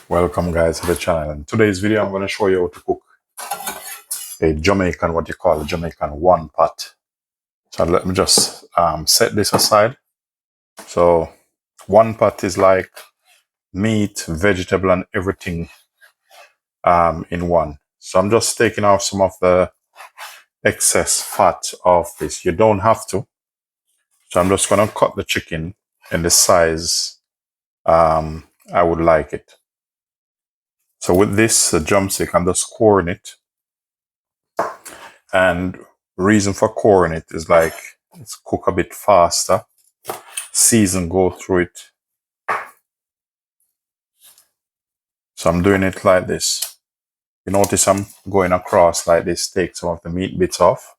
Welcome guys to the channel. In today's video I'm going to show you how to cook a Jamaican, what you call a Jamaican one pot. So let me just set this aside. So one pot is like meat, vegetable and everything in one. So I'm just taking off some of the excess fat of this. You don't have to. So I'm just going to cut the chicken in the size I would like it. So with this drumstick, I'm just coring it. And reason for coring it is like it's cook a bit faster. Season go through it. So I'm doing it like this. You notice I'm going across like this, take some of the meat bits off.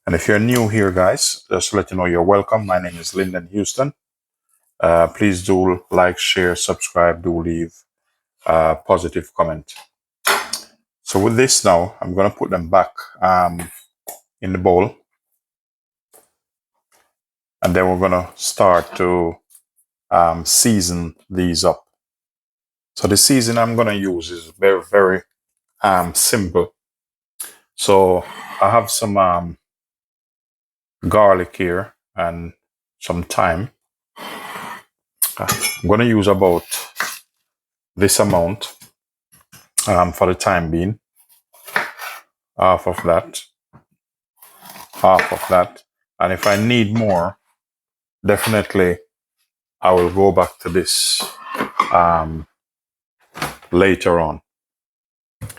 And if you're new here, guys, just to let you know you're welcome. My name is Linden Houston. Please do like, share, subscribe, do leave a positive comment. So with this now, I'm going to put them back in the bowl. And then we're going to start to season these up. So the season I'm going to use is very, very simple. So I have some garlic here and some thyme. I'm going to use about this amount for the time being. Half of that. And if I need more, definitely I will go back to this later on.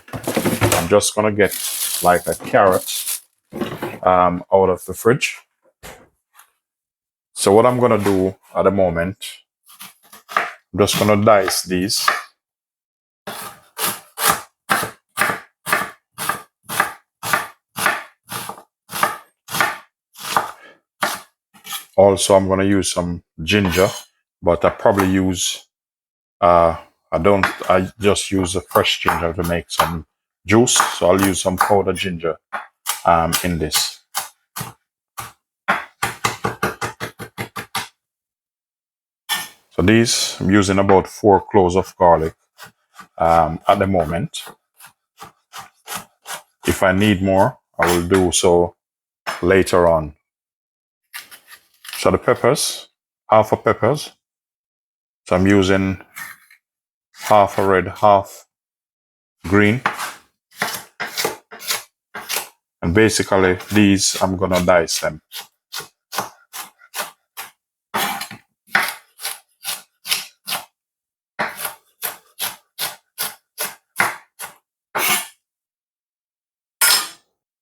I'm just going to get like a carrot out of the fridge. So what I'm going to do at the moment, I'm just going to dice these. Also, I'm going to use some ginger, but I probably use, I just use the fresh ginger to make some juice. So I'll use some powdered ginger in this. So these, I'm using about 4 cloves of garlic at the moment. If I need more, I will do so later on. So the peppers, half a peppers. So I'm using half a red, half green. And basically these, I'm gonna dice them.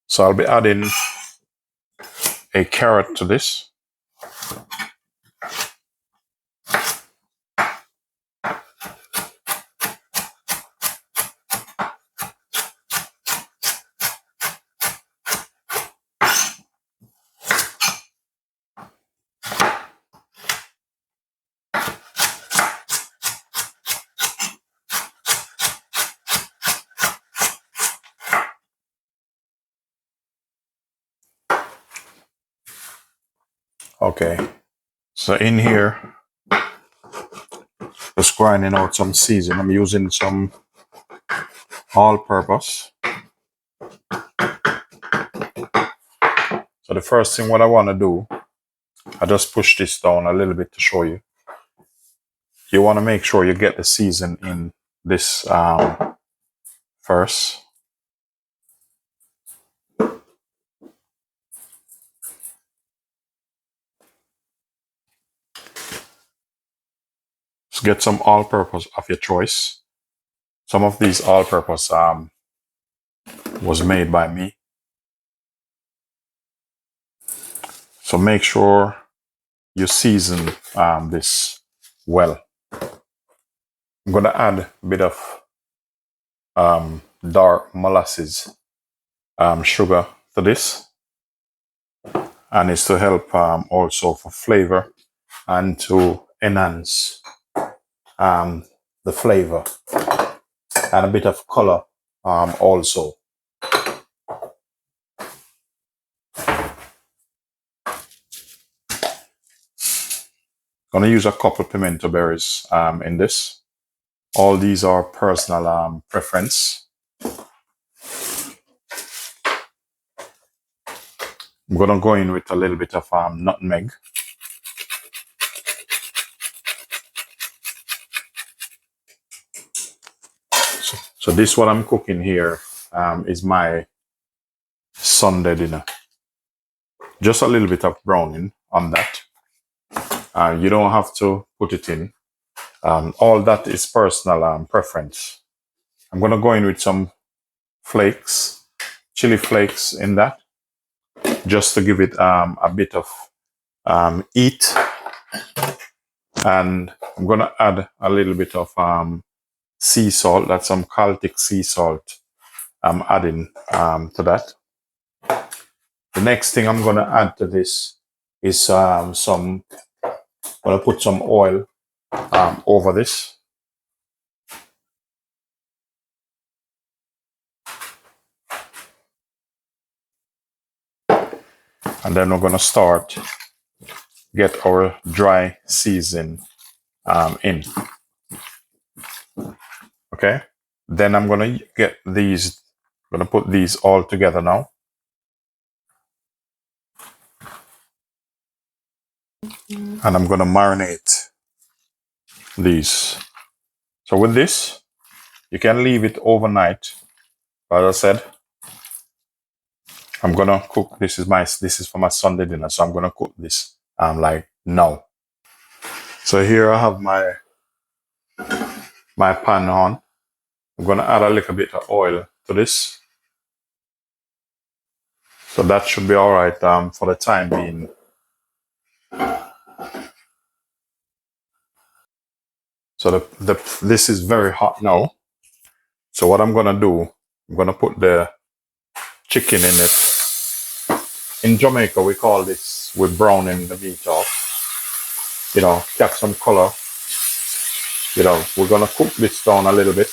So I'll be adding a carrot to this. Okay, so in here, just grinding out some seasoning. I'm using some all-purpose. So the first thing what I want to do, I just push this down a little bit to show you. You want to make sure you get the season in this first. Just get some all-purpose of your choice. Some of these all-purpose was made by me. So make sure you season this well. I'm going to add a bit of dark molasses sugar to this. And it's to help also for flavor and to enhance the flavor and a bit of color also. Gonna use a couple pimento berries in this. All these are personal preference. I'm gonna go in with a little bit of nutmeg. So this what I'm cooking here is my Sunday dinner. Just a little bit of browning on that. You don't have to put it in. All that is personal preference. I'm gonna go in with some flakes, chili flakes in that, just to give it a bit of heat. And I'm gonna add a little bit of sea salt. That's some Celtic sea salt I'm adding to that. The next thing I'm gonna add to this is I'm gonna put some oil over this. And then we're gonna start get our dry season in. Okay. Then I'm gonna get these. I'm gonna put these all together now. And I'm gonna marinate these. So with this, you can leave it overnight. As I said, I'm gonna cook. This is for my Sunday dinner, so I'm gonna cook this like now. So here I have my pan on. I'm gonna add a little bit of oil to this. So that should be all right for the time being. So this is very hot now. So what I'm gonna do, I'm gonna put the chicken in it. In Jamaica, we call this, we're browning the meat off. You know, get some color. You know, we're gonna cook this down a little bit.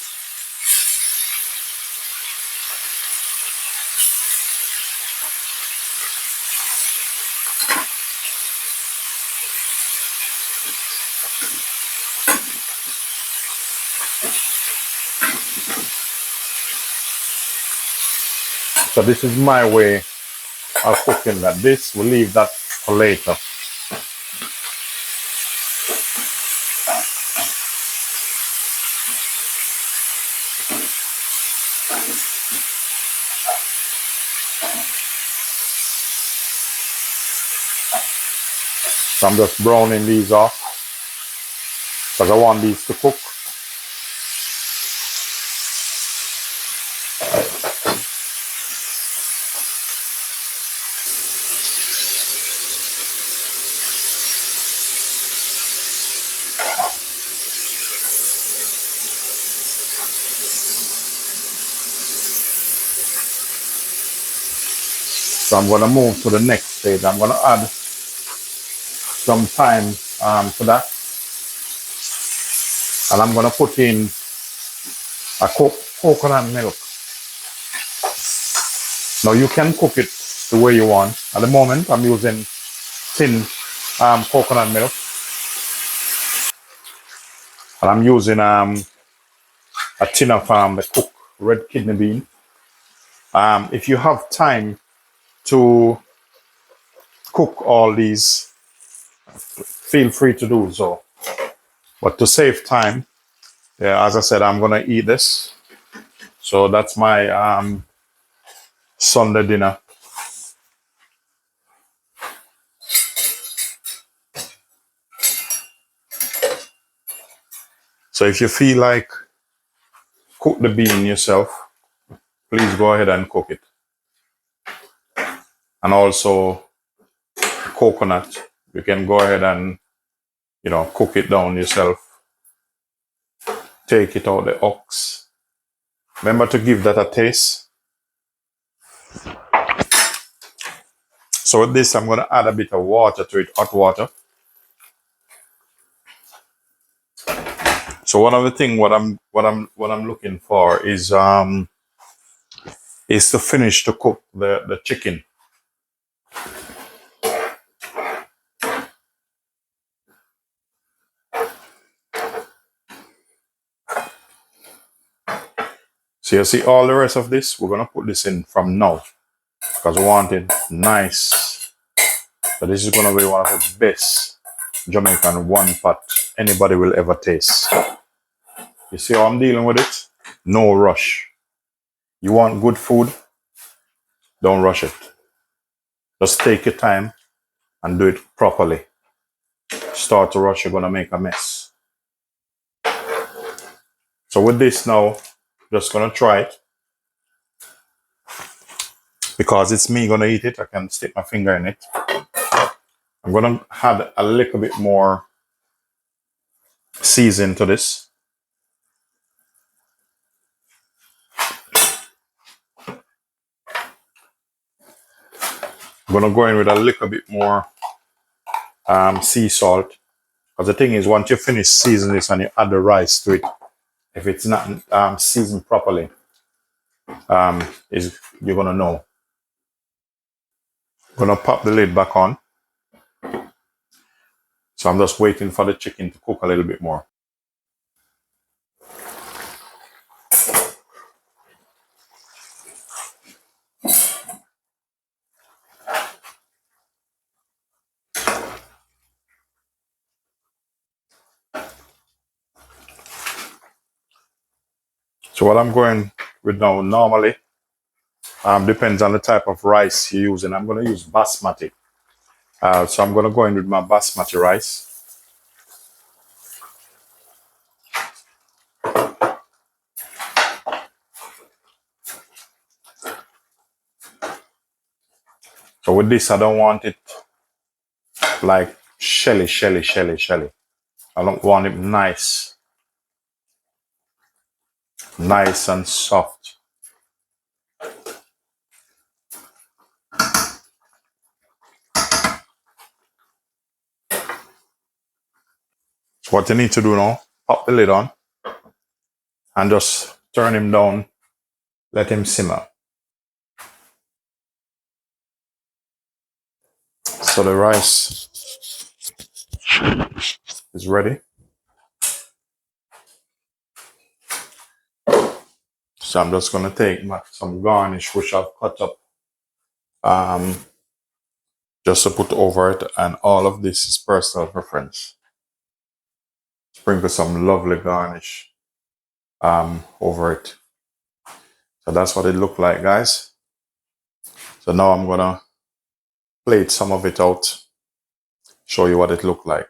So this is my way of cooking that. This, we'll leave that for later. So I'm just browning these off because I want these to cook. So I'm gonna move to the next stage. I'm gonna add some thyme to that. And I'm gonna put in a coconut milk. Now you can cook it the way you want. At the moment, I'm using tin coconut milk. And I'm using a tin of the cooked red kidney bean. If you have time to cook all these, feel free to do so. But to save time, yeah, as I said, I'm gonna eat this. So that's my Sunday dinner. So if you feel like cook the bean yourself, please go ahead and cook it. And also coconut, you can go ahead and, you know, cook it down yourself. Take it out the ox. Remember to give that a taste. So with this, I'm gonna add a bit of water to it, hot water. So one of the things what I'm looking for is to finish to cook the chicken. So you see all the rest of this, we're gonna put this in from now because we want it nice. So this is gonna be one of the best Jamaican one pot anybody will ever taste. You see how I'm dealing with it? No rush. You want good food? Don't rush it. Just take your time and do it properly. Start to rush, you're gonna make a mess. So with this now, just gonna try it. Because it's me gonna eat it, I can stick my finger in it. I'm gonna add a little bit more season to this. I'm gonna go in with a little bit more sea salt. Because the thing is, once you finish seasoning this and you add the rice to it, if it's not seasoned properly, you're gonna know. I'm gonna pop the lid back on. So I'm just waiting for the chicken to cook a little bit more. So what I'm going with now, normally, depends on the type of rice you're using. I'm going to use basmati. So I'm going to go in with my basmati rice. So with this, I don't want it like shelly. I don't want it nice and soft. So what you need to do now, pop the lid on and just turn him down, let him simmer. So the rice is ready. So I'm just going to take some garnish, which I've cut up just to put over it. And all of this is personal preference. Sprinkle some lovely garnish over it. So that's what it looked like, guys. So now I'm going to plate some of it out, show you what it looked like.